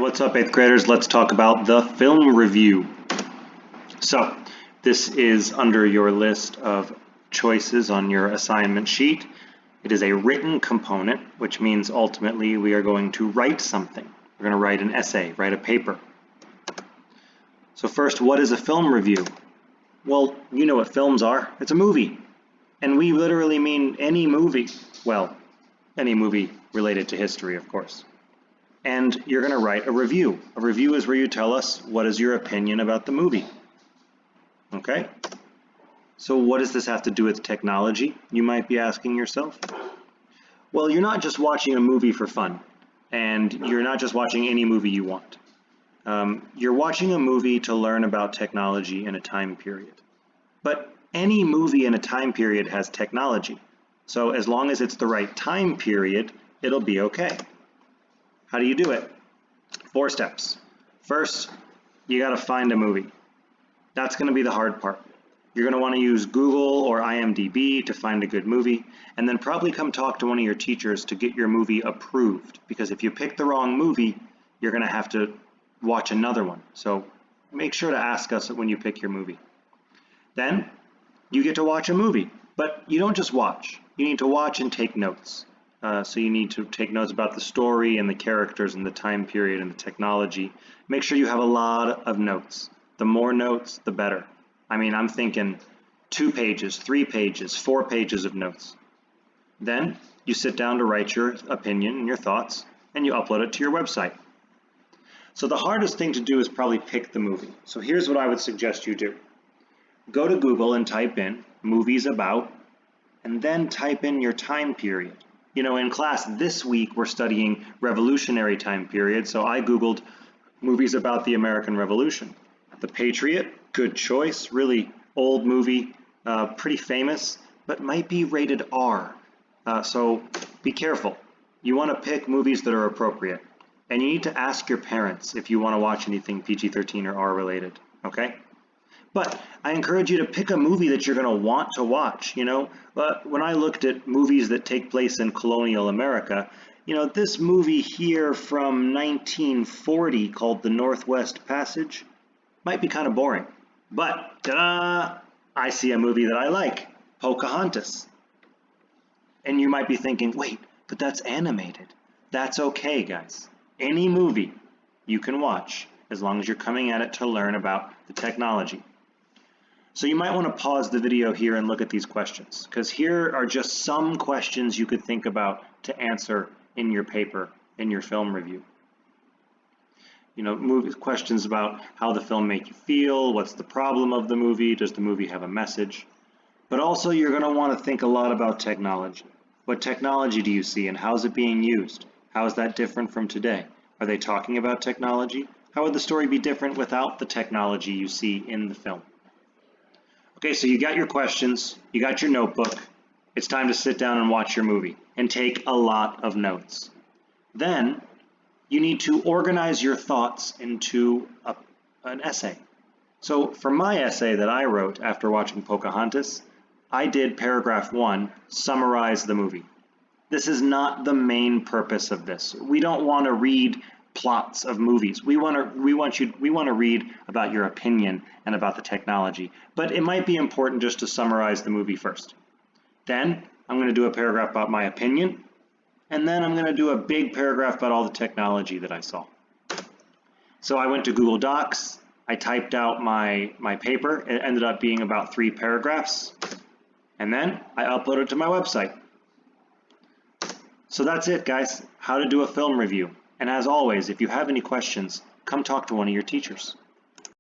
What's up, 8th graders? Let's talk about the film review. So, this is under your list of choices on your assignment sheet. It is a written component, which means ultimately we are going to write something. We're going to write an essay, write a paper. So first, what is a film review? Well, you know what films are. It's a movie. And we literally mean any movie. Well, any movie related to history, of course. And you're going to write a review. A review is where you tell us what is your opinion about the movie. Okay? So what does this have to do with technology, you might be asking yourself? Well, you're not just watching a movie for fun, and you're not just watching any movie you want. You're watching a movie to learn about technology in a time period. But any movie in a time period has technology. So as long as it's the right time period, it'll be okay. How do you do it? 4 steps. First, you got to find a movie. That's going to be the hard part. You're going to want to use Google or IMDb to find a good movie, and then probably come talk to one of your teachers to get your movie approved, because if you pick the wrong movie, you're going to have to watch another one. So make sure to ask us when you pick your movie. Then you get to watch a movie, but you don't just watch. You need to watch and take notes. So you need to take notes about the story and the characters and the time period and the technology. Make sure you have a lot of notes. The more notes, the better. I mean, I'm thinking 2 pages, 3 pages, 4 pages of notes. Then you sit down to write your opinion and your thoughts, and you upload it to your website. So the hardest thing to do is probably pick the movie. So here's what I would suggest you do. Go to Google and type in movies about, and then type in your time period. You know, in class this week, we're studying revolutionary time period, so I Googled movies about the American Revolution. The Patriot, good choice, really old movie, pretty famous, but might be rated R. So be careful. You want to pick movies that are appropriate. And you need to ask your parents if you want to watch anything PG-13 or R related, okay? But I encourage you to pick a movie that you're going to want to watch, you know. When I looked at movies that take place in colonial America, you know, this movie here from 1940 called The Northwest Passage might be kind of boring. But, ta-da! I see a movie that I like, Pocahontas. And you might be thinking, wait, but that's animated. That's okay, guys. Any movie you can watch as long as you're coming at it to learn about the technology. So you might want to pause the video here and look at these questions, because here are just some questions you could think about to answer in your paper, in your film review. You know, questions about how the film make you feel, what's the problem of the movie, does the movie have a message? But also you're going to want to think a lot about technology. What technology do you see and how is it being used? How is that different from today? Are they talking about technology? How would the story be different without the technology you see in the film? Okay, so you got your questions, you got your notebook. It's time to sit down and watch your movie and take a lot of notes. Then you need to organize your thoughts into an essay. So for my essay that I wrote after watching Pocahontas, I did paragraph 1, summarize the movie. This is not the main purpose of this. We don't want to read plots of movies. We want to read about your opinion and about the technology. But it might be important just to summarize the movie first. Then I'm going to do a paragraph about my opinion, and then I'm going to do a big paragraph about all the technology that I saw. So I went to Google Docs, I typed out my paper, it ended up being about 3 paragraphs, and then I uploaded it to my website. So that's it, guys, how to do a film review. And as always, if you have any questions, come talk to one of your teachers.